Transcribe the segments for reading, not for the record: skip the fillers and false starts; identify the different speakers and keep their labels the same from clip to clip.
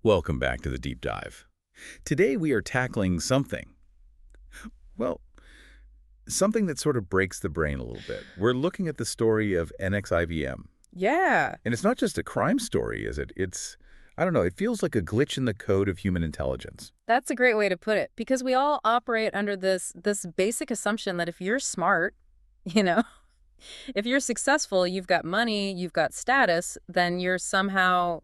Speaker 1: Welcome back to the Deep Dive. Today we are tackling well, something that sort of breaks the brain a little bit. We're looking at the story of NXIVM.
Speaker 2: Yeah.
Speaker 1: And it's not just a crime story, is it? I don't know, it feels like a glitch in the code of human intelligence.
Speaker 2: That's a great way to put it, because we all operate under this basic assumption that if you're smart, you know, if you're successful, you've got money, you've got status, then you're somehow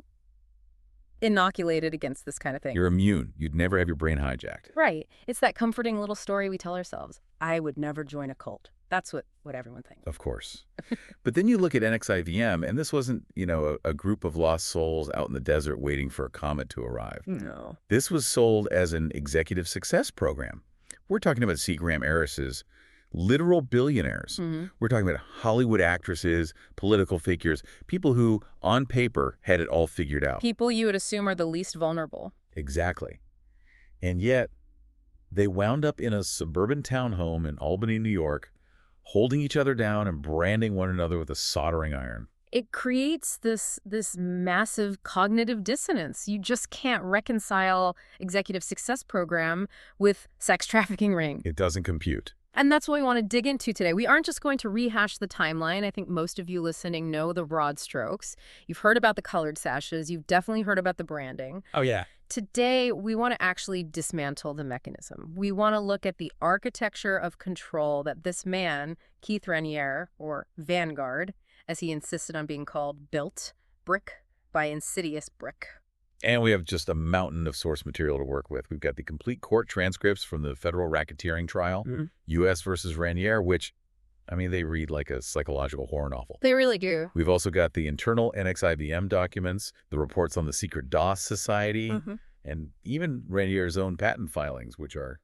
Speaker 2: inoculated against this kind of thing.
Speaker 1: You're immune. You'd never have your brain hijacked.
Speaker 2: Right. It's that comforting little story we tell ourselves. I would never join a cult. That's what everyone thinks.
Speaker 1: Of course. But then you look at NXIVM, and this wasn't, a group of lost souls out in the desert waiting for a comet to arrive.
Speaker 2: No.
Speaker 1: This was sold as an executive success program. We're talking about Seagram heiresses, literal billionaires.
Speaker 2: Mm-hmm.
Speaker 1: We're talking about Hollywood actresses, political figures, people who, on paper, had it all figured out.
Speaker 2: People you would assume are the least vulnerable.
Speaker 1: Exactly. And yet, they wound up in a suburban townhome in Albany, New York, holding each other down and branding one another with a soldering iron.
Speaker 2: It creates this massive cognitive dissonance. You just can't reconcile executive success program with sex trafficking ring.
Speaker 1: It doesn't compute.
Speaker 2: And that's what we want to dig into today. We aren't just going to rehash the timeline. I think most of you listening know the broad strokes. You've heard about the colored sashes. You've definitely heard about the branding.
Speaker 1: Oh, yeah.
Speaker 2: Today, we want to actually dismantle the mechanism. We want to look at the architecture of control that this man, Keith Raniere, or Vanguard, as he insisted on being called, built brick by insidious brick.
Speaker 1: And we have just a mountain of source material to work with. We've got the complete court transcripts from the federal racketeering trial, U.S. versus Raniere, which, they read like a psychological horror novel.
Speaker 2: They really do.
Speaker 1: We've also got the internal NXIVM documents, the reports on the secret DOS society, and even Raniere's own patent filings, which are,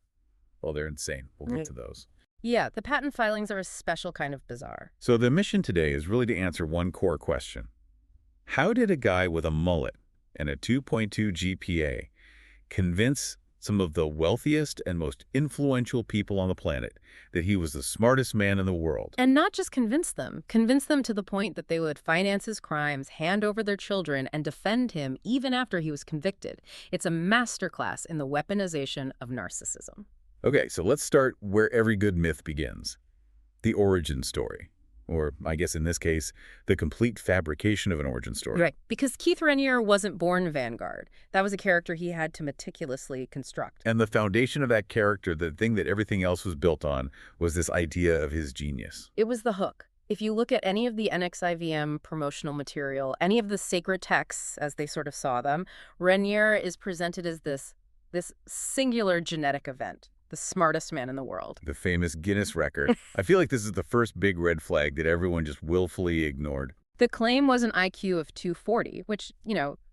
Speaker 1: they're insane. We'll get to those.
Speaker 2: Yeah, the patent filings are a special kind of bizarre.
Speaker 1: So the mission today is really to answer one core question. How did a guy with a mullet and a 2.2 GPA convince some of the wealthiest and most influential people on the planet that he was the smartest man in the world?
Speaker 2: And not just convince them to the point that they would finance his crimes, hand over their children, and defend him even after he was convicted. It's a masterclass in the weaponization of narcissism.
Speaker 1: Okay, so let's start where every good myth begins. The origin story. Or, I guess in this case, the complete fabrication of an origin story.
Speaker 2: Right, because Keith Raniere wasn't born Vanguard. That was a character he had to meticulously construct.
Speaker 1: And the foundation of that character, the thing that everything else was built on, was this idea of his genius.
Speaker 2: It was the hook. If you look at any of the NXIVM promotional material, any of the sacred texts, as they sort of saw them, Raniere is presented as this singular genetic event. The smartest man in the world.
Speaker 1: The famous Guinness record. I feel like this is the first big red flag that everyone just willfully ignored.
Speaker 2: The claim was an IQ of 240, which,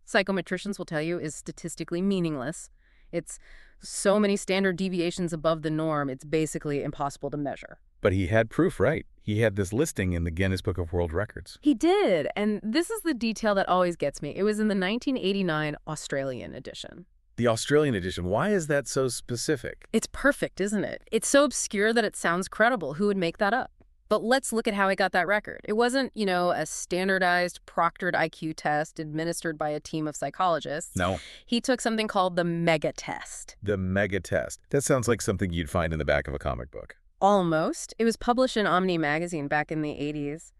Speaker 2: psychometricians will tell you is statistically meaningless. It's so many standard deviations above the norm, it's basically impossible to measure.
Speaker 1: But he had proof, right? He had this listing in the Guinness Book of World Records.
Speaker 2: He did, and this is the detail that always gets me. It was in the 1989 Australian edition.
Speaker 1: The Australian edition, why is that so specific?
Speaker 2: It's perfect, isn't it? It's so obscure that it sounds credible. Who would make that up? But let's look at how he got that record. It wasn't, a standardized proctored IQ test administered by a team of psychologists.
Speaker 1: No.
Speaker 2: He took something called the mega test.
Speaker 1: The mega test. That sounds like something you'd find in the back of a comic book.
Speaker 2: Almost. It was published in Omni magazine back in the 80s.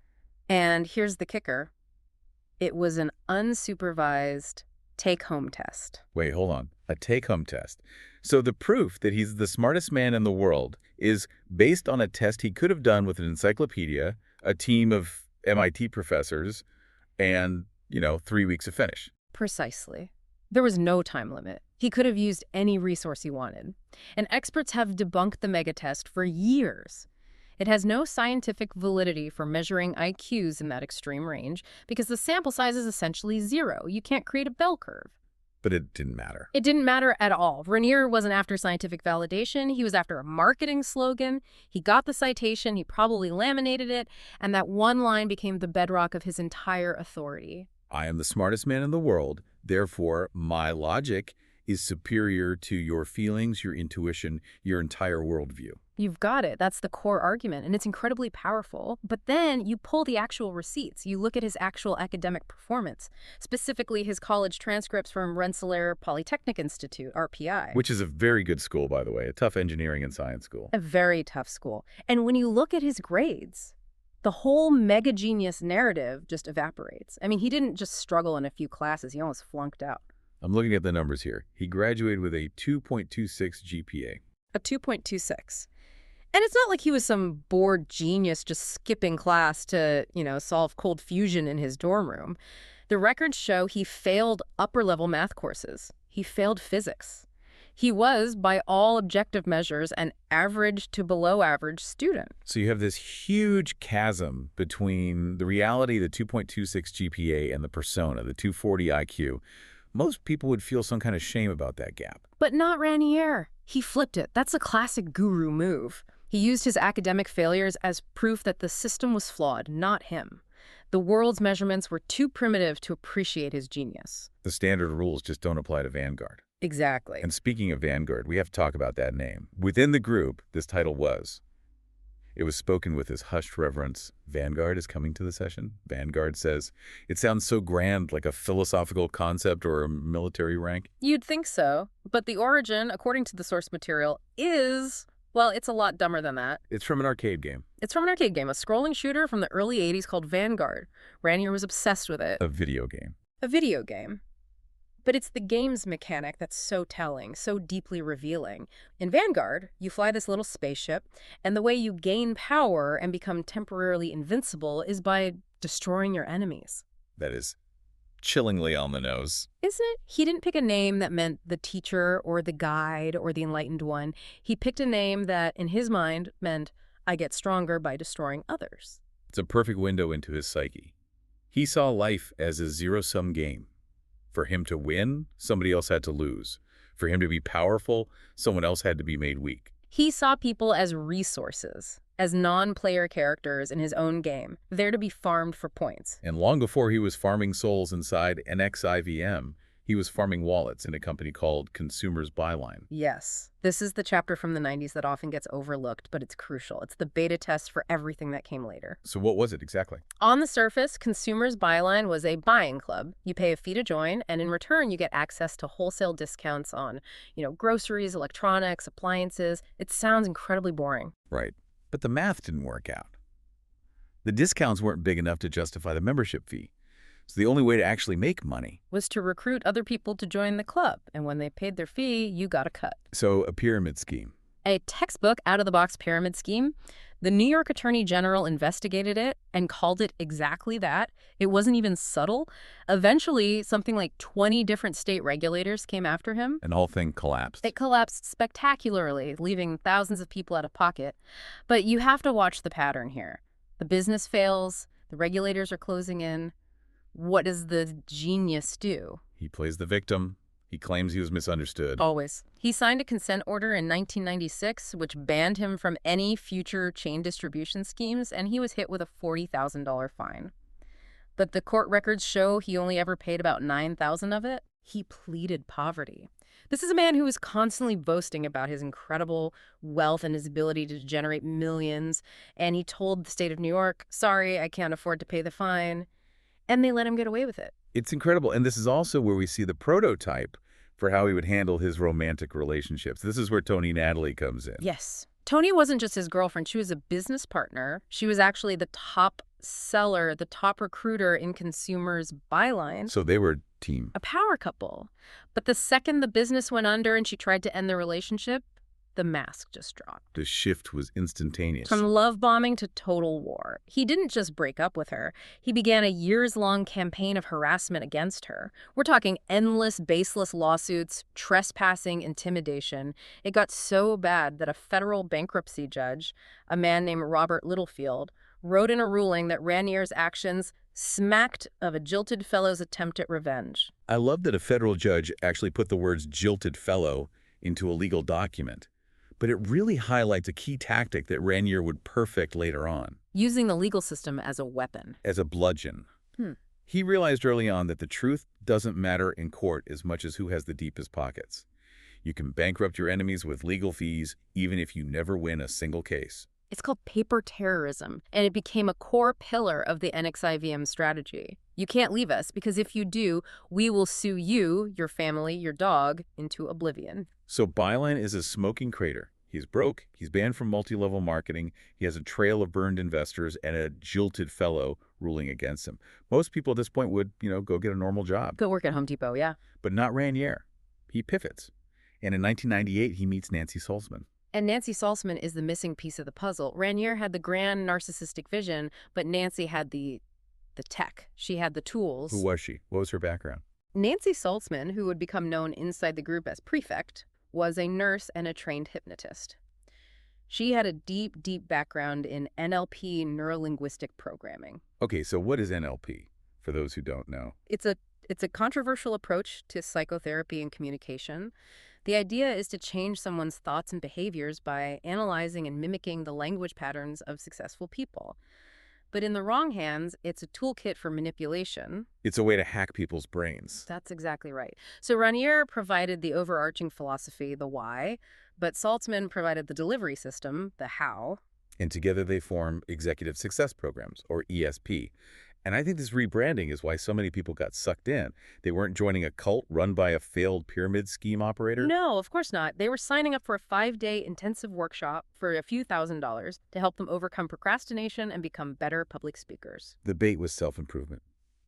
Speaker 2: And here's the kicker. It was an unsupervised take-home test.
Speaker 1: Wait, hold on. A take-home test. So the proof that he's the smartest man in the world is based on a test he could have done with an encyclopedia, a team of MIT professors, and, 3 weeks of finish.
Speaker 2: Precisely. There was no time limit. He could have used any resource he wanted. And experts have debunked the megatest for years. It has no scientific validity for measuring IQs in that extreme range because the sample size is essentially zero. You can't create a bell curve.
Speaker 1: But it didn't matter.
Speaker 2: It didn't matter at all. Raniere wasn't after scientific validation. He was after a marketing slogan. He got the citation. He probably laminated it. And that one line became the bedrock of his entire authority.
Speaker 1: I am the smartest man in the world. Therefore, my logic is superior to your feelings, your intuition, your entire worldview.
Speaker 2: You've got it. That's the core argument, and it's incredibly powerful. But then you pull the actual receipts. You look at his actual academic performance, specifically his college transcripts from Rensselaer Polytechnic Institute, RPI.
Speaker 1: Which is a very good school, by the way, a tough engineering and science school.
Speaker 2: A very tough school. And when you look at his grades, the whole mega genius narrative just evaporates. I mean, he didn't just struggle in a few classes. He almost flunked out.
Speaker 1: I'm looking at the numbers here. He graduated with a 2.26 GPA.
Speaker 2: A 2.26. And it's not like he was some bored genius just skipping class to, solve cold fusion in his dorm room. The records show he failed upper-level math courses. He failed physics. He was, by all objective measures, an average to below-average student.
Speaker 1: So you have this huge chasm between the reality, the 2.26 GPA, and the persona, the 240 IQ. Most people would feel some kind of shame about that gap.
Speaker 2: But not Raniere. He flipped it. That's a classic guru move. He used his academic failures as proof that the system was flawed, not him. The world's measurements were too primitive to appreciate his genius.
Speaker 1: The standard rules just don't apply to Vanguard.
Speaker 2: Exactly.
Speaker 1: And speaking of Vanguard, we have to talk about that name. Within the group, this title was. It was spoken with this hushed reverence. Vanguard is coming to the session. Vanguard says, it sounds so grand, like a philosophical concept or a military rank.
Speaker 2: You'd think so. But the origin, according to the source material, is... well, it's a lot dumber than that.
Speaker 1: It's from an arcade game.
Speaker 2: It's from an arcade game, a scrolling shooter from the early 80s called Vanguard. Raniere was obsessed with it.
Speaker 1: A video game.
Speaker 2: A video game. But it's the game's mechanic that's so telling, so deeply revealing. In Vanguard, you fly this little spaceship, and the way you gain power and become temporarily invincible is by destroying your enemies.
Speaker 1: That is chillingly on the nose.
Speaker 2: Isn't it? He didn't pick a name that meant the teacher or the guide or the enlightened one. He picked a name that, in his mind, meant I get stronger by destroying others.
Speaker 1: It's a perfect window into his psyche. He saw life as a zero-sum game. For him to win, somebody else had to lose. For him to be powerful, someone else had to be made weak.
Speaker 2: He saw people as resources, as non-player characters in his own game, there to be farmed for points.
Speaker 1: And long before he was farming souls inside NXIVM, he was farming wallets in a company called Consumers Buyline.
Speaker 2: Yes. This is the chapter from the 90s that often gets overlooked, but it's crucial. It's the beta test for everything that came later.
Speaker 1: So what was it exactly?
Speaker 2: On the surface, Consumers Buyline was a buying club. You pay a fee to join, and in return, you get access to wholesale discounts on, groceries, electronics, appliances. It sounds incredibly boring.
Speaker 1: Right. But the math didn't work out. The discounts weren't big enough to justify the membership fee. So the only way to actually make money
Speaker 2: was to recruit other people to join the club. And when they paid their fee, you got a cut.
Speaker 1: So a pyramid scheme.
Speaker 2: A textbook out-of-the-box pyramid scheme. The New York Attorney General investigated it and called it exactly that. It wasn't even subtle. Eventually, something like 20 different state regulators came after him.
Speaker 1: And the whole thing collapsed.
Speaker 2: It collapsed spectacularly, leaving thousands of people out of pocket. But you have to watch the pattern here. The business fails. The regulators are closing in. What does the genius do?
Speaker 1: He plays the victim. He claims he was misunderstood.
Speaker 2: Always. He signed a consent order in 1996, which banned him from any future chain distribution schemes, and he was hit with a $40,000 fine. But the court records show he only ever paid about $9,000 of it. He pleaded poverty. This is a man who was constantly boasting about his incredible wealth and his ability to generate millions, and he told the state of New York, sorry, I can't afford to pay the fine. And they let him get away with it.
Speaker 1: It's incredible. And this is also where we see the prototype for how he would handle his romantic relationships. This is where Tony Natalie comes in.
Speaker 2: Yes. Tony wasn't just his girlfriend. She was a business partner. She was actually the top seller, the top recruiter in Consumers Buyline.
Speaker 1: So they were a team.
Speaker 2: A power couple. But the second the business went under and she tried to end the relationship, the mask just dropped.
Speaker 1: The shift was instantaneous.
Speaker 2: From love bombing to total war. He didn't just break up with her. He began a years-long campaign of harassment against her. We're talking endless, baseless lawsuits, trespassing, intimidation. It got so bad that a federal bankruptcy judge, a man named Robert Littlefield, wrote in a ruling that Raniere's actions smacked of a jilted fellow's attempt at revenge.
Speaker 1: I love that a federal judge actually put the words jilted fellow into a legal document. But it really highlights a key tactic that Raniere would perfect later on.
Speaker 2: Using the legal system as a weapon.
Speaker 1: As a bludgeon. He realized early on that the truth doesn't matter in court as much as who has the deepest pockets. You can bankrupt your enemies with legal fees, even if you never win a single case.
Speaker 2: It's called paper terrorism, and it became a core pillar of the NXIVM strategy. You can't leave us, because if you do, we will sue you, your family, your dog, into oblivion.
Speaker 1: So Buyline is a smoking crater. He's broke, he's banned from multi-level marketing, he has a trail of burned investors, and a jilted fellow ruling against him. Most people at this point would, go get a normal job.
Speaker 2: Go work at Home Depot, yeah.
Speaker 1: But not Raniere. He pivots. And in 1998, he meets Nancy Salzman.
Speaker 2: And Nancy Salzman is the missing piece of the puzzle. Raniere had the grand narcissistic vision, but Nancy had the tech. She had the tools.
Speaker 1: Who was she? What was her background?
Speaker 2: Nancy Salzman, who would become known inside the group as Prefect, was a nurse and a trained hypnotist. She had a deep, deep background in NLP, neuro-linguistic programming.
Speaker 1: Okay, so what is NLP, for those who don't know?
Speaker 2: It's a controversial approach to psychotherapy and communication. The idea is to change someone's thoughts and behaviors by analyzing and mimicking the language patterns of successful people. But in the wrong hands, it's a toolkit for manipulation.
Speaker 1: It's a way to hack people's brains.
Speaker 2: That's exactly right. So Raniere provided the overarching philosophy, the why, but Salzman provided the delivery system, the how.
Speaker 1: And together they form Executive Success Programs, or ESP. And I think this rebranding is why so many people got sucked in. They weren't joining a cult run by a failed pyramid scheme operator.
Speaker 2: No, of course not. They were signing up for a 5-day intensive workshop for a few $1,000s to help them overcome procrastination and become better public speakers.
Speaker 1: The bait was self-improvement,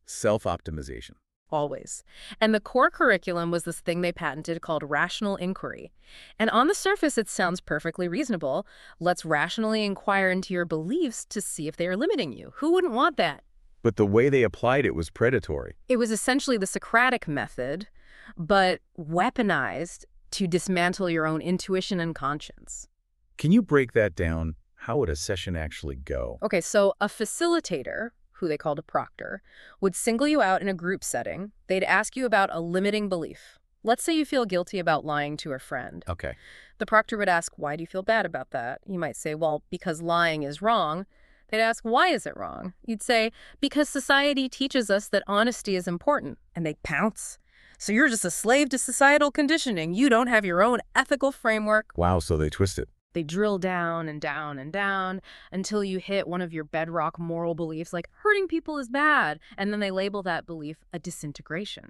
Speaker 1: self-optimization.
Speaker 2: Always. And the core curriculum was this thing they patented called rational inquiry. And on the surface, it sounds perfectly reasonable. Let's rationally inquire into your beliefs to see if they are limiting you. Who wouldn't want that?
Speaker 1: But the way they applied it was predatory.
Speaker 2: It was essentially the Socratic method, but weaponized to dismantle your own intuition and conscience.
Speaker 1: Can you break that down? How would a session actually go?
Speaker 2: Okay, so a facilitator, who they called a proctor, would single you out in a group setting. They'd ask you about a limiting belief. Let's say you feel guilty about lying to a friend.
Speaker 1: Okay.
Speaker 2: The proctor would ask, why do you feel bad about that? You might say, well, because lying is wrong. They'd ask, why is it wrong? You'd say, because society teaches us that honesty is important. And they'd pounce. So you're just a slave to societal conditioning. You don't have your own ethical framework.
Speaker 1: Wow, so they twist it.
Speaker 2: They drill down and down and down until you hit one of your bedrock moral beliefs, like hurting people is bad. And then they label that belief a disintegration.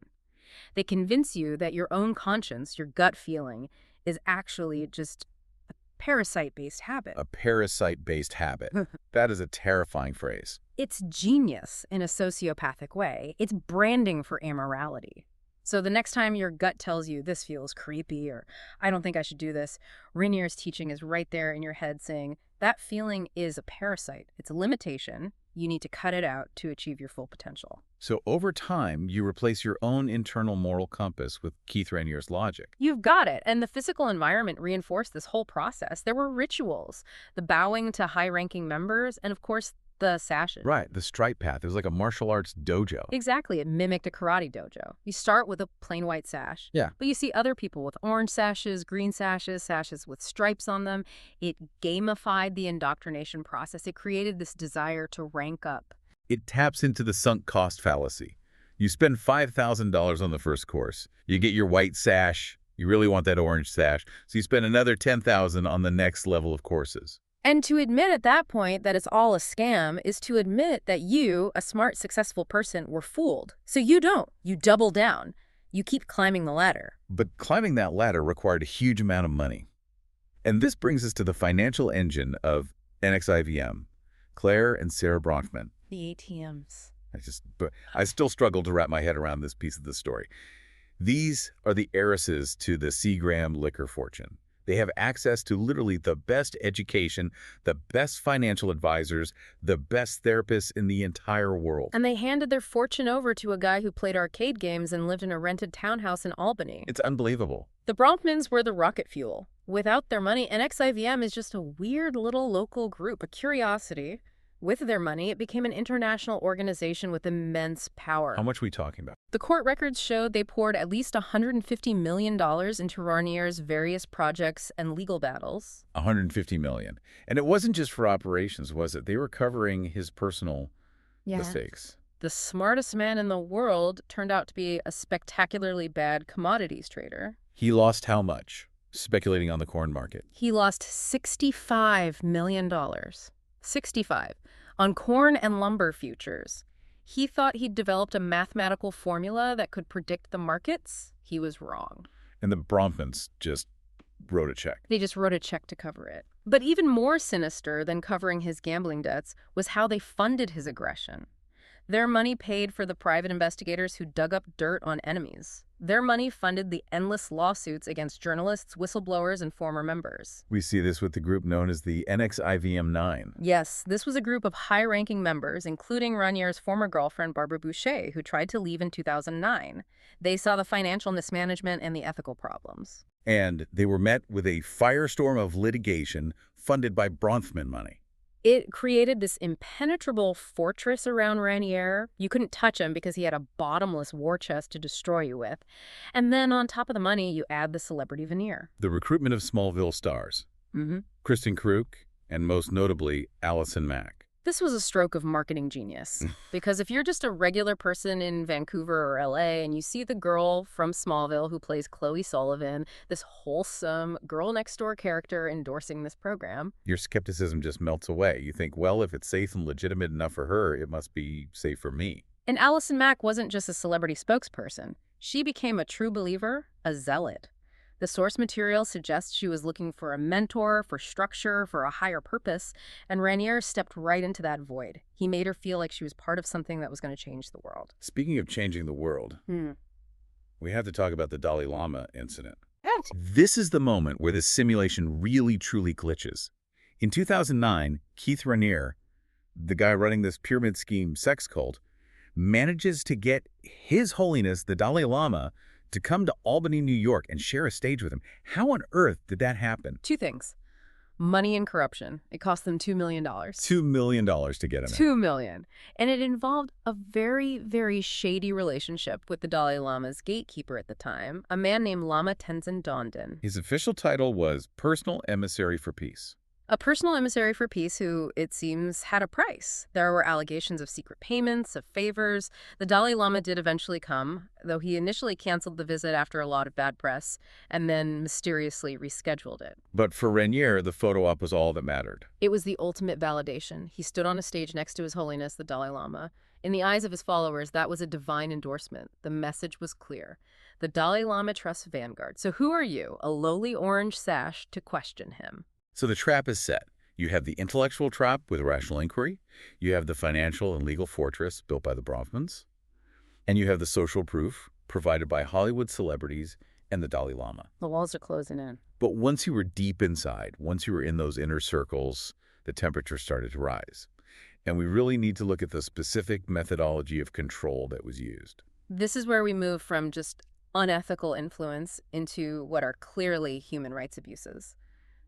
Speaker 2: They convince you that your own conscience, your gut feeling, is actually just parasite-based habit.
Speaker 1: A parasite-based habit. That is a terrifying phrase.
Speaker 2: It's genius in a sociopathic way. It's branding for amorality. So the next time your gut tells you this feels creepy or I don't think I should do this, Raniere's teaching is right there in your head saying that feeling is a parasite. It's a limitation. You need to cut it out to achieve your full potential.
Speaker 1: So over time, you replace your own internal moral compass with Keith Raniere's logic.
Speaker 2: You've got it. And the physical environment reinforced this whole process. There were rituals, the bowing to high-ranking members, and of course, the sashes.
Speaker 1: Right, the stripe path. It was like a martial arts dojo.
Speaker 2: Exactly. It mimicked a karate dojo. You start with a plain white sash.
Speaker 1: Yeah.
Speaker 2: But you see other people with orange sashes, green sashes, sashes with stripes on them. It gamified the indoctrination process. It created this desire to rank up.
Speaker 1: It taps into the sunk cost fallacy. You spend $5,000 on the first course. You get your white sash. You really want that orange sash. So you spend another $10,000 on the next level of courses.
Speaker 2: And to admit at that point that it's all a scam is to admit that you, a smart, successful person, were fooled. So you don't. You double down. You keep climbing the ladder.
Speaker 1: But climbing that ladder required a huge amount of money. And this brings us to the financial engine of NXIVM, Clare and Sara Bronfman.
Speaker 2: The ATMs.
Speaker 1: I still struggle to wrap my head around this piece of the story. These are the heiresses to the Seagram liquor fortune. They have access to literally the best education, the best financial advisors, the best therapists in the entire world.
Speaker 2: And they handed their fortune over to a guy who played arcade games and lived in a rented townhouse in Albany.
Speaker 1: It's unbelievable.
Speaker 2: The Bronfmans were the rocket fuel. Without their money, NXIVM is just a weird little local group, a curiosity. With their money, it became an international organization with immense power.
Speaker 1: How much are we talking about?
Speaker 2: The court records showed they poured at least $150 million into Raniere's various projects and legal battles.
Speaker 1: $150 million. And it wasn't just for operations, was it? They were covering his personal mistakes.
Speaker 2: The smartest man in the world turned out to be a spectacularly bad commodities trader.
Speaker 1: He lost how much? Speculating on the corn market.
Speaker 2: He lost $65 million. 65. On corn and lumber futures. He thought he'd developed a mathematical formula that could predict the markets. He was wrong.
Speaker 1: And the Bronfmans just wrote a check.
Speaker 2: They just wrote a check to cover it. But even more sinister than covering his gambling debts was how they funded his aggression. Their money paid for the private investigators who dug up dirt on enemies. Their money funded the endless lawsuits against journalists, whistleblowers, and former members.
Speaker 1: We see this with the group known as the NXIVM 9.
Speaker 2: Yes, this was a group of high-ranking members, including Raniere's former girlfriend, Barbara Boucher, who tried to leave in 2009. They saw the financial mismanagement and the ethical problems.
Speaker 1: And they were met with a firestorm of litigation funded by Bronfman money.
Speaker 2: It created this impenetrable fortress around Raniere. You couldn't touch him because he had a bottomless war chest to destroy you with. And then on top of the money, you add the celebrity veneer.
Speaker 1: The recruitment of Smallville stars. Kristen Kruk, and most notably, Allison Mack.
Speaker 2: This was a stroke of marketing genius. Because if you're just a regular person in Vancouver or LA and you see the girl from Smallville who plays Chloe Sullivan, this wholesome girl-next-door character endorsing this program,
Speaker 1: your skepticism just melts away. You think, well, if it's safe and legitimate enough for her, it must be safe for me.
Speaker 2: And Allison Mack wasn't just a celebrity spokesperson. She became a true believer, a zealot. The source material suggests she was looking for a mentor, for structure, for a higher purpose, and Raniere stepped right into that void. He made her feel like she was part of something that was going to change the world.
Speaker 1: Speaking of changing the world, we have to talk about the Dalai Lama incident. This is the moment where this simulation really, truly glitches. In 2009, Keith Raniere, the guy running this pyramid scheme sex cult, manages to get His Holiness, the Dalai Lama, to come to Albany, New York and share a stage with him. How on earth did that happen?
Speaker 2: Two things. Money and corruption. It cost them $2 million.
Speaker 1: $2 million to get him in.
Speaker 2: $2 million. And it involved a very, very shady relationship with the Dalai Lama's gatekeeper at the time, a man named Lama Tenzin Dondon.
Speaker 1: His official title was Personal Emissary for Peace.
Speaker 2: A personal emissary for peace who, it seems, had a price. There were allegations of secret payments, of favors. The Dalai Lama did eventually come, though he initially canceled the visit after a lot of bad press, and then mysteriously rescheduled it.
Speaker 1: But for Raniere, the photo op was all that mattered.
Speaker 2: It was the ultimate validation. He stood on a stage next to His Holiness, the Dalai Lama. In the eyes of his followers, that was a divine endorsement. The message was clear. The Dalai Lama trusts Vanguard. So who are you, a lowly orange sash, to question him?
Speaker 1: So the trap is set. You have the intellectual trap with rational inquiry, you have the financial and legal fortress built by the Bronfmans, and you have the social proof provided by Hollywood celebrities and the Dalai Lama.
Speaker 2: The walls are closing in.
Speaker 1: But once you were deep inside, once you were in those inner circles, the temperature started to rise. And we really need to look at the specific methodology of control that was used.
Speaker 2: This is where we move from just unethical influence into what are clearly human rights abuses.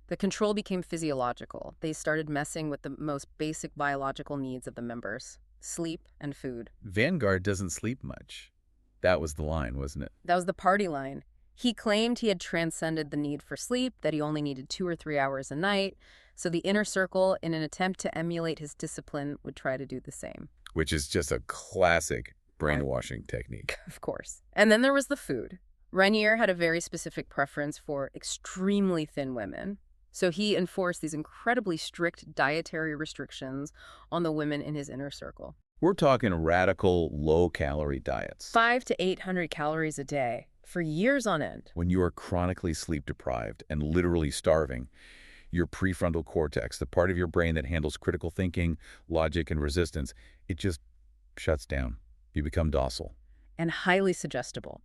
Speaker 2: The control became physiological. They started messing with the most basic biological needs of the members: sleep and food.
Speaker 1: Vanguard doesn't sleep much. That was the line, wasn't it?
Speaker 2: That was the party line. He claimed he had transcended the need for sleep, that he only needed 2 or 3 hours a night. So the inner circle, in an attempt to emulate his discipline, would try to do the same.
Speaker 1: Which is just a classic brainwashing technique.
Speaker 2: Of course. And then there was the food. Raniere had a very specific preference for extremely thin women. So he enforced these incredibly strict dietary restrictions on the women in his inner circle.
Speaker 1: We're talking radical, low-calorie diets.
Speaker 2: 500 to 800 calories a day for years on end.
Speaker 1: When you are chronically sleep-deprived and literally starving, your prefrontal cortex, the part of your brain that handles critical thinking, logic, and resistance, it just shuts down. You become docile.
Speaker 2: And highly suggestible.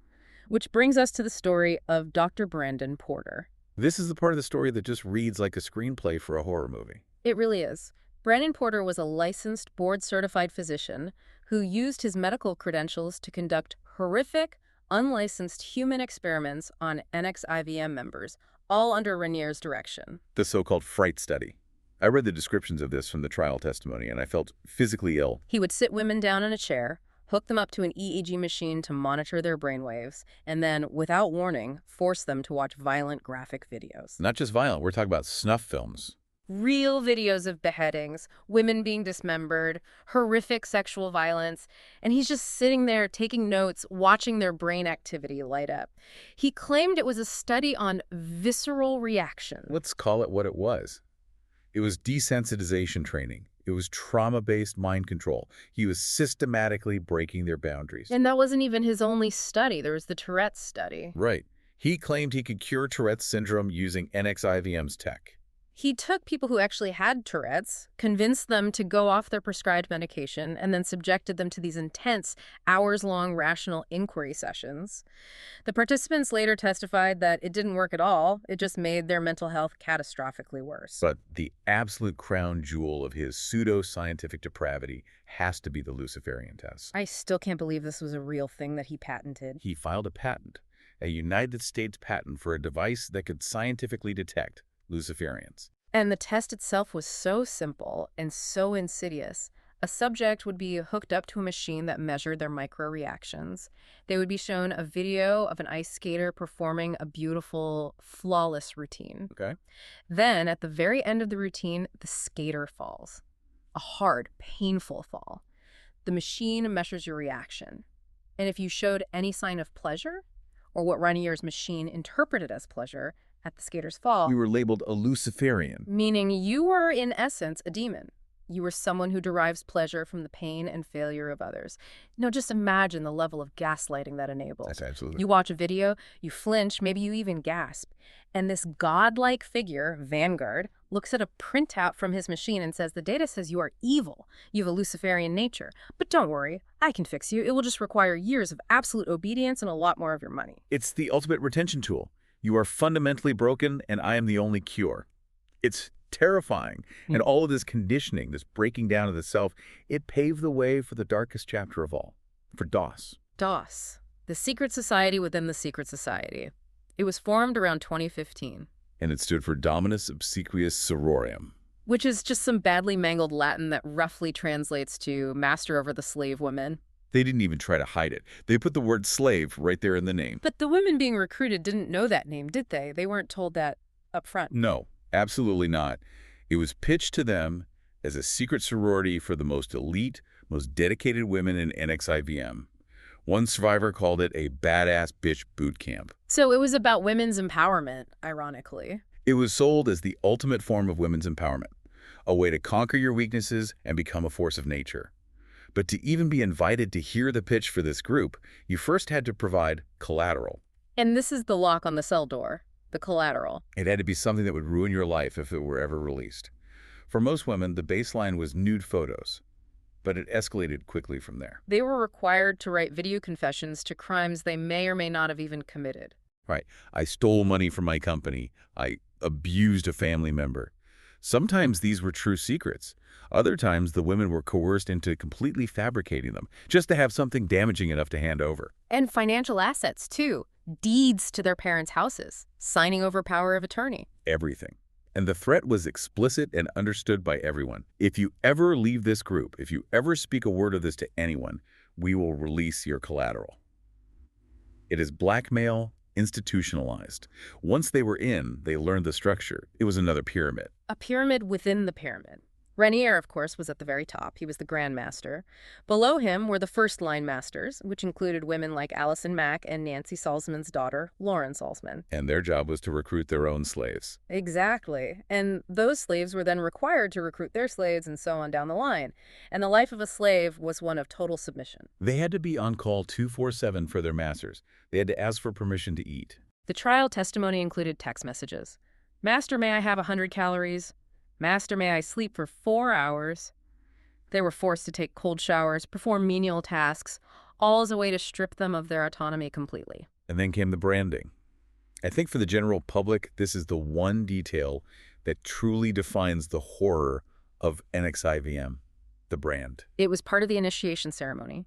Speaker 2: Which brings us to the story of Dr. Brandon Porter.
Speaker 1: This is the part of the story that just reads like a screenplay for a horror movie.
Speaker 2: It really is. Brandon Porter was a licensed, board-certified physician who used his medical credentials to conduct horrific, unlicensed human experiments on NXIVM members, all under Raniere's direction.
Speaker 1: The so-called fright study. I read the descriptions of this from the trial testimony, and I felt physically ill.
Speaker 2: He would sit women down in a chair, hook them up to an EEG machine to monitor their brainwaves, and then, without warning, force them to watch violent graphic videos.
Speaker 1: Not just violent, we're talking about snuff films.
Speaker 2: Real videos of beheadings, women being dismembered, horrific sexual violence, and he's just sitting there taking notes, watching their brain activity light up. He claimed it was a study on visceral reaction.
Speaker 1: Let's call it what it was. It was desensitization training. It was trauma-based mind control. He was systematically breaking their boundaries.
Speaker 2: And that wasn't even his only study. There was the Tourette's study.
Speaker 1: Right. He claimed he could cure Tourette's syndrome using NXIVM's tech.
Speaker 2: He took people who actually had Tourette's, convinced them to go off their prescribed medication, and then subjected them to these intense, hours-long rational inquiry sessions. The participants later testified that it didn't work at all. It just made their mental health catastrophically worse.
Speaker 1: But the absolute crown jewel of his pseudo-scientific depravity has to be the Luciferian test.
Speaker 2: I still can't believe this was a real thing that he patented.
Speaker 1: He filed a patent, a United States patent for a device that could scientifically detect Luciferians.
Speaker 2: And the test itself was so simple and so insidious. A subject would be hooked up to a machine that measured their micro-reactions. They would be shown a video of an ice skater performing a beautiful, flawless routine.
Speaker 1: Okay.
Speaker 2: Then, at the very end of the routine, the skater falls. A hard, painful fall. The machine measures your reaction. And if you showed any sign of pleasure, or what Raniere's machine interpreted as pleasure, at the skater's fall,
Speaker 1: We were labeled a Luciferian.
Speaker 2: meaning you were, in essence, a demon. You were someone who derives pleasure from the pain and failure of others. No, just imagine the level of gaslighting that enables.
Speaker 1: That's absolutely.
Speaker 2: You watch a video, you flinch, maybe you even gasp. And this godlike figure, Vanguard, looks at a printout from his machine and says, the data says you are evil. You have a Luciferian nature. But don't worry, I can fix you. It will just require years of absolute obedience and a lot more of your money.
Speaker 1: It's the ultimate retention tool. You are fundamentally broken, and I am the only cure. It's terrifying. And all of this conditioning, this breaking down of the self, it paved the way for the darkest chapter of all, for DOS.
Speaker 2: DOS, the secret society within the secret society. It was formed around 2015.
Speaker 1: And it stood for Dominus Obsequious Sororium.
Speaker 2: Which is just some badly mangled Latin that roughly translates to master over the slave women.
Speaker 1: They didn't even try to hide it. They put the word slave right there in the name.
Speaker 2: But the women being recruited didn't know that name, did they? They weren't told that up front.
Speaker 1: No, absolutely not. It was pitched to them as a secret sorority for the most elite, most dedicated women in NXIVM. One survivor called it a badass bitch boot camp.
Speaker 2: So it was about women's empowerment, ironically.
Speaker 1: It was sold as the ultimate form of women's empowerment, a way to conquer your weaknesses and become a force of nature. But to even be invited to hear the pitch for this group, you first had to provide collateral.
Speaker 2: And this is the lock on the cell door, the collateral.
Speaker 1: It had to be something that would ruin your life if it were ever released. For most women, the baseline was nude photos, but it escalated quickly from there.
Speaker 2: They were required to write video confessions to crimes they may or may not have even committed.
Speaker 1: Right. I stole money from my company. I abused a family member. Sometimes these were true secrets. Other times, the women were coerced into completely fabricating them, just to have something damaging enough to hand over.
Speaker 2: And financial assets, too. Deeds to their parents' houses, signing over power of attorney.
Speaker 1: Everything. And the threat was explicit and understood by everyone. If you ever leave this group, if you ever speak a word of this to anyone, we will release your collateral. It is blackmail institutionalized. Once they were in, they learned the structure. It was another pyramid.
Speaker 2: A pyramid within the pyramid. Raniere, of course, was at the very top. He was the Grand Master. Below him were the first-line masters, which included women like Allison Mack and Nancy Salzman's daughter, Lauren Salzman.
Speaker 1: And their job was to recruit their own slaves.
Speaker 2: Exactly. And those slaves were then required to recruit their slaves and so on down the line. And the life of a slave was one of total submission.
Speaker 1: They had to be on call 24/7 for their masters. They had to ask for permission to eat.
Speaker 2: The trial testimony included text messages. Master, may I have 100 calories? Master, may I sleep for 4 hours? They were forced to take cold showers, perform menial tasks, all as a way to strip them of their autonomy completely.
Speaker 1: And then came the branding. I think for the general public, this is the one detail that truly defines the horror of NXIVM, the brand.
Speaker 2: It was part of the initiation ceremony.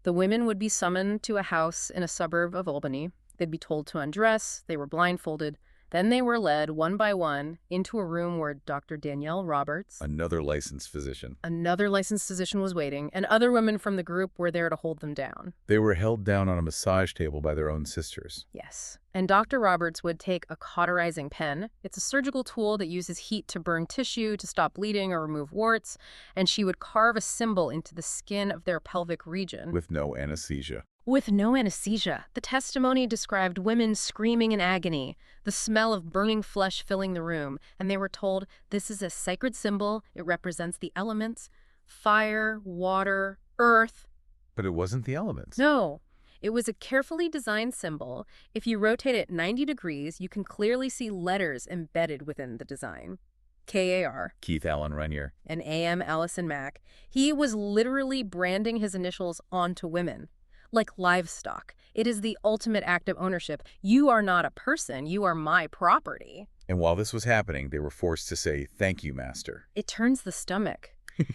Speaker 2: The women would be summoned to a house in a suburb of Albany. They'd be told to undress, they were blindfolded, Then they were led, one by one, into a room where Dr. Danielle Roberts,
Speaker 1: Another licensed physician.
Speaker 2: another licensed physician, was waiting, and other women from the group were there to hold them down.
Speaker 1: They were held down on a massage table by their own sisters.
Speaker 2: Yes. And Dr. Roberts would take a cauterizing pen. It's a surgical tool that uses heat to burn tissue, to stop bleeding or remove warts, and she would carve a symbol into the skin of their pelvic region.
Speaker 1: With no anesthesia.
Speaker 2: With no anesthesia. The testimony described women screaming in agony, the smell of burning flesh filling the room, and they were told this is a sacred symbol. It represents the elements: fire, water, earth.
Speaker 1: But it wasn't the elements.
Speaker 2: No. It was a carefully designed symbol. If you rotate it 90 degrees, you can clearly see letters embedded within the design. K-A-R.
Speaker 1: Keith Allen Raniere.
Speaker 2: And A.M. Allison Mack. He was literally branding his initials onto women. Like livestock. It is the ultimate act of ownership. You are not a person. You are my property.
Speaker 1: And while this was happening, they were forced to say, "Thank you, master."
Speaker 2: It turns the stomach.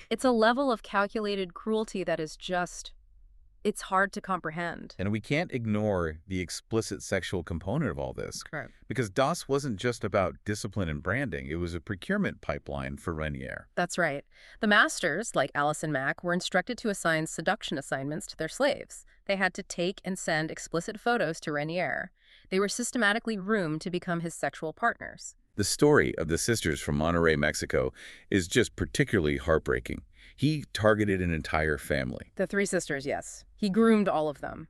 Speaker 2: It's a level of calculated cruelty that is just... it's hard to comprehend.
Speaker 1: And we can't ignore the explicit sexual component of all this.
Speaker 2: Correct.
Speaker 1: Because DOS wasn't just about discipline and branding. It was a procurement pipeline for Raniere.
Speaker 2: That's right. The masters, like Allison Mack, were instructed to assign seduction assignments to their slaves. They had to take and send explicit photos to Raniere. They were systematically groomed to become his sexual partners.
Speaker 1: The story of the sisters from Monterrey, Mexico, is just particularly heartbreaking. He targeted an entire family.
Speaker 2: The three sisters, yes. He groomed all of them.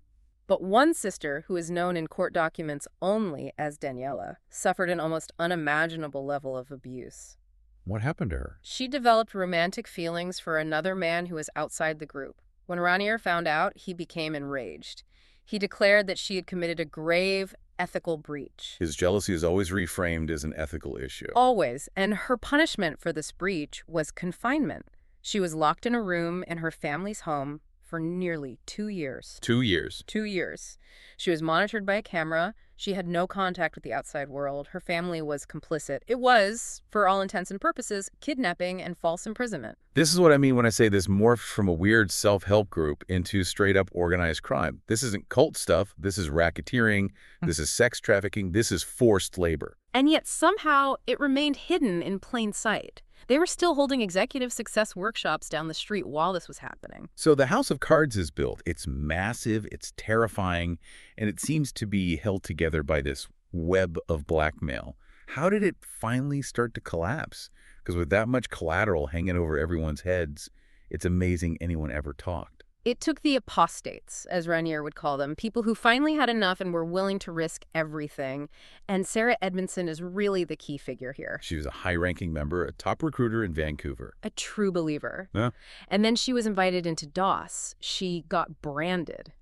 Speaker 2: But one sister, who is known in court documents only as Daniela, suffered an almost unimaginable level of abuse.
Speaker 1: What happened to her?
Speaker 2: She developed romantic feelings for another man who was outside the group. When Raniere found out, he became enraged. He declared that she had committed a grave ethical breach.
Speaker 1: His jealousy is always reframed as an ethical issue.
Speaker 2: Always. And her punishment for this breach was confinement. She was locked in a room in her family's home for nearly 2 years.
Speaker 1: 2 years.
Speaker 2: 2 years. She was monitored by a camera. She had no contact with the outside world. Her family was complicit. It was, for all intents and purposes, kidnapping and false imprisonment.
Speaker 1: This is what I mean when I say this morphed from a weird self-help group into straight-up organized crime. This isn't cult stuff. This is racketeering. This is sex trafficking. This is forced labor.
Speaker 2: And yet somehow it remained hidden in plain sight. They were still holding executive success workshops down the street while this was happening.
Speaker 1: So the House of Cards is built. It's massive, it's terrifying, and it seems to be held together by this web of blackmail. How did it finally start to collapse? Because with that much collateral hanging over everyone's heads, it's amazing anyone ever talked.
Speaker 2: It took the apostates, as Raniere would call them, people who finally had enough and were willing to risk everything. And Sara Edmondson is really the key figure here.
Speaker 1: She was a high-ranking member, a top recruiter in Vancouver.
Speaker 2: A true believer.
Speaker 1: Yeah.
Speaker 2: And then she was invited into DOS. She got branded.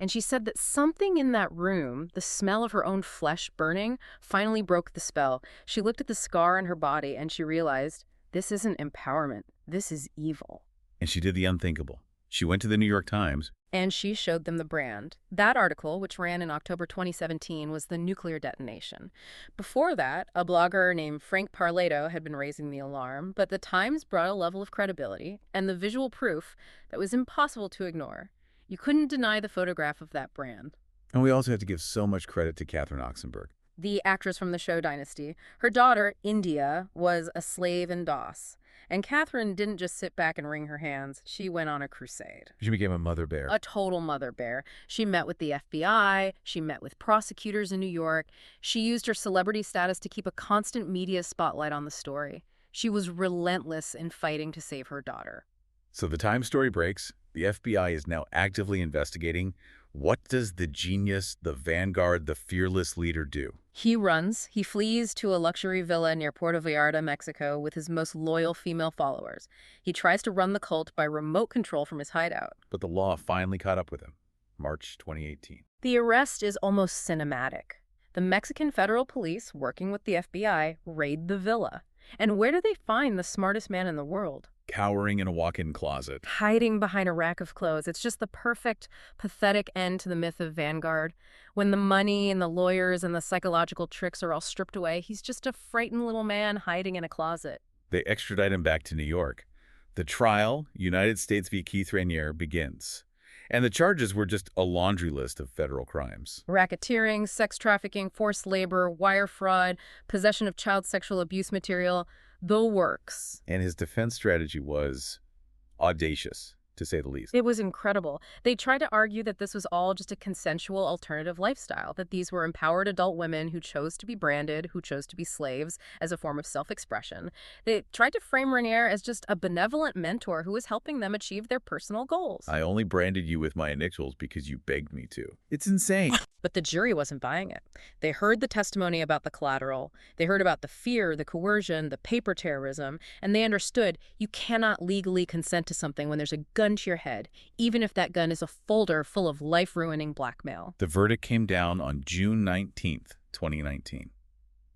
Speaker 2: And she said that something in that room, the smell of her own flesh burning, finally broke the spell. She looked at the scar on her body and she realized, this isn't empowerment. This is evil.
Speaker 1: And she did the unthinkable. She went to the New York Times.
Speaker 2: And she showed them the brand. That article, which ran in October 2017, was the nuclear detonation. Before that, a blogger named Frank Parleto had been raising the alarm, but the Times brought a level of credibility and the visual proof that was impossible to ignore. You couldn't deny the photograph of that brand.
Speaker 1: And we also have to give so much credit to Catherine Oxenberg,
Speaker 2: the actress from the show Dynasty. Her daughter, India, was a slave in DOS. And Catherine didn't just sit back and wring her hands. She went on a crusade.
Speaker 1: She became a mother bear.
Speaker 2: A total mother bear. She met with the FBI. She met with prosecutors in New York. She used her celebrity status to keep a constant media spotlight on the story. She was relentless in fighting to save her daughter.
Speaker 1: So the Times story breaks. The FBI is now actively investigating. What does the genius, the Vanguard, the fearless leader do?
Speaker 2: He runs. He flees to a luxury villa near Puerto Vallarta, Mexico, with his most loyal female followers. He tries to run the cult by remote control from his hideout.
Speaker 1: But the law finally caught up with him. March 2018.
Speaker 2: The arrest is almost cinematic. The Mexican federal police, working with the FBI, raid the villa. And where do they find the smartest man in the world?
Speaker 1: Cowering in a walk-in closet.
Speaker 2: Hiding behind a rack of clothes. It's just the perfect, pathetic end to the myth of Vanguard. When the money and the lawyers and the psychological tricks are all stripped away, he's just a frightened little man hiding in a closet.
Speaker 1: They extradite him back to New York. The trial, United States v. Keith Raniere, begins. And the charges were just a laundry list of federal crimes.
Speaker 2: Racketeering, sex trafficking, forced labor, wire fraud, possession of child sexual abuse material, the works.
Speaker 1: And his defense strategy was audacious, to say the least.
Speaker 2: It was incredible. They tried to argue that this was all just a consensual alternative lifestyle, that these were empowered adult women who chose to be branded, who chose to be slaves as a form of self-expression. They tried to frame Raniere as just a benevolent mentor who was helping them achieve their personal goals.
Speaker 1: I only branded you with my initials because you begged me to. It's insane.
Speaker 2: But the jury wasn't buying it. They heard the testimony about the collateral. They heard about the fear, the coercion, the paper terrorism, and they understood you cannot legally consent to something when there's a gun to your head, even if that gun is a folder full of life-ruining blackmail.
Speaker 1: The verdict came down on June 19th, 2019.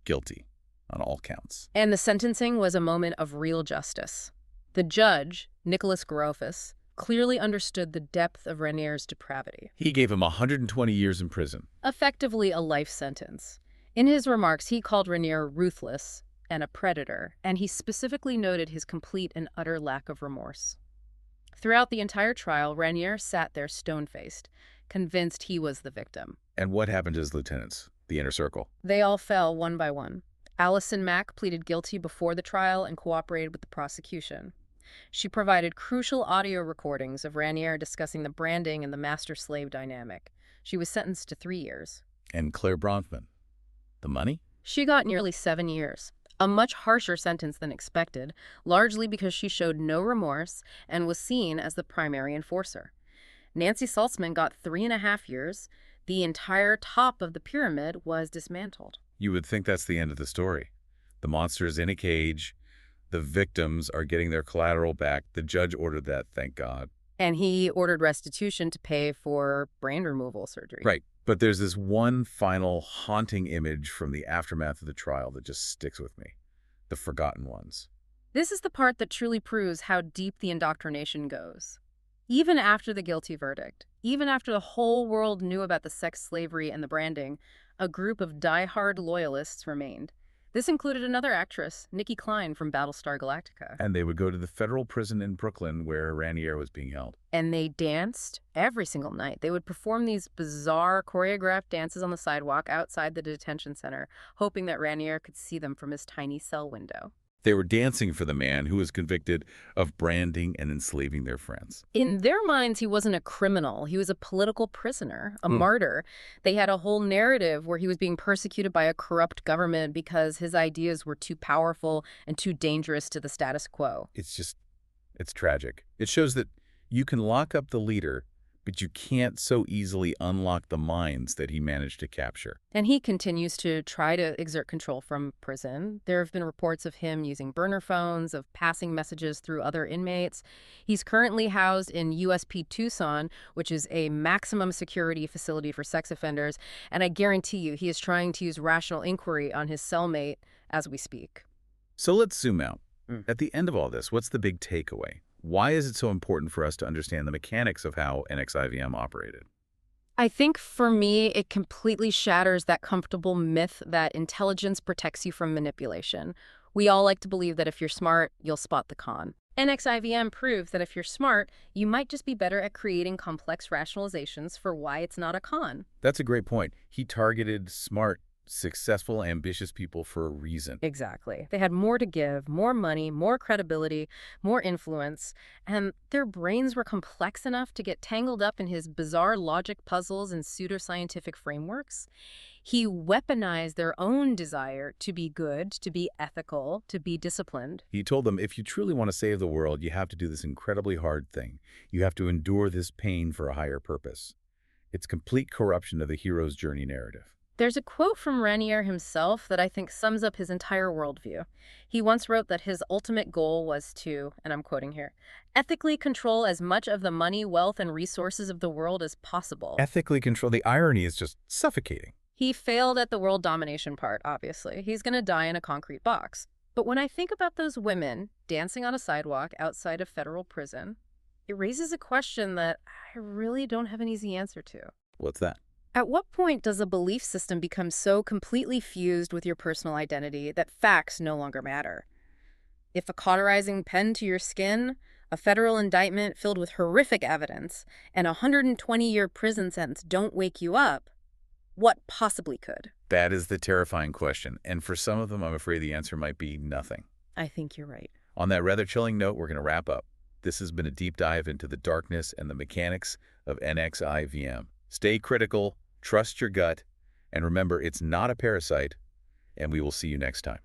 Speaker 1: Guilty on all counts.
Speaker 2: And the sentencing was a moment of real justice. The judge, Nicholas Garofis, clearly understood the depth of Raniere's depravity.
Speaker 1: He gave him 120 years in prison.
Speaker 2: Effectively a life sentence. In his remarks, he called Raniere ruthless and a predator, and he specifically noted his complete and utter lack of remorse. Throughout the entire trial, Raniere sat there stone-faced, convinced he was the victim.
Speaker 1: And what happened to his lieutenants, the inner circle?
Speaker 2: They all fell one by one. Allison Mack pleaded guilty before the trial and cooperated with the prosecution. She provided crucial audio recordings of Raniere discussing the branding and the master-slave dynamic. She was sentenced to 3 years.
Speaker 1: And Clare Bronfman? The money?
Speaker 2: She got nearly 7 years, a much harsher sentence than expected, largely because she showed no remorse and was seen as the primary enforcer. Nancy Saltzman got 3.5 years. The entire top of the pyramid was dismantled.
Speaker 1: You would think that's the end of the story. The monster is in a cage. The victims are getting their collateral back. The judge ordered that, thank God.
Speaker 2: And he ordered restitution to pay for brain removal surgery.
Speaker 1: Right. But there's this one final haunting image from the aftermath of the trial that just sticks with me. The forgotten ones.
Speaker 2: This is the part that truly proves how deep the indoctrination goes. Even after the guilty verdict, even after the whole world knew about the sex slavery and the branding, a group of die-hard loyalists remained. This included another actress, Nikki Klein from Battlestar Galactica.
Speaker 1: And they would go to the federal prison in Brooklyn where Raniere was being held.
Speaker 2: And they danced every single night. They would perform these bizarre choreographed dances on the sidewalk outside the detention center, hoping that Raniere could see them from his tiny cell window.
Speaker 1: They were dancing for the man who was convicted of branding and enslaving their friends.
Speaker 2: In their minds, he wasn't a criminal. He was a political prisoner, a martyr. They had a whole narrative where he was being persecuted by a corrupt government because his ideas were too powerful and too dangerous to the status quo.
Speaker 1: It's tragic. It shows that you can lock up the leader, but you can't so easily unlock the minds that he managed to capture.
Speaker 2: And he continues to try to exert control from prison. There have been reports of him using burner phones, of passing messages through other inmates. He's currently housed in USP Tucson, which is a maximum security facility for sex offenders, and I guarantee you he is trying to use rational inquiry on his cellmate as we speak.
Speaker 1: So let's zoom out. At the end of all this, what's the big takeaway? Why is it so important for us to understand the mechanics of how NXIVM operated?
Speaker 2: I think for me, it completely shatters that comfortable myth that intelligence protects you from manipulation. We all like to believe that if you're smart, you'll spot the con. NXIVM proves that if you're smart, you might just be better at creating complex rationalizations for why it's not a con.
Speaker 1: That's a great point. He targeted smart, successful, ambitious people for a reason.
Speaker 2: Exactly. They had more to give, more money, more credibility, more influence, and their brains were complex enough to get tangled up in his bizarre logic puzzles and pseudoscientific frameworks. He weaponized their own desire to be good, to be ethical, to be disciplined.
Speaker 1: He told them, if you truly want to save the world, you have to do this incredibly hard thing. You have to endure this pain for a higher purpose. It's complete corruption of the hero's journey narrative.
Speaker 2: There's a quote from Raniere himself that I think sums up his entire worldview. He once wrote that his ultimate goal was to, and I'm quoting here, ethically control as much of the money, wealth, and resources of the world as possible.
Speaker 1: Ethically control. The irony is just suffocating.
Speaker 2: He failed at the world domination part, obviously. He's going to die in a concrete box. But when I think about those women dancing on a sidewalk outside a federal prison, it raises a question that I really don't have an easy answer to.
Speaker 1: What's that?
Speaker 2: At what point does a belief system become so completely fused with your personal identity that facts no longer matter? If a cauterizing pen to your skin, a federal indictment filled with horrific evidence, and a 120-year prison sentence don't wake you up, what possibly could?
Speaker 1: That is the terrifying question, and for some of them, I'm afraid the answer might be nothing.
Speaker 2: I think you're right.
Speaker 1: On that rather chilling note, we're going to wrap up. This has been a deep dive into the darkness and the mechanics of NXIVM. Stay critical, trust your gut, and remember, it's not a parasite, and we will see you next time.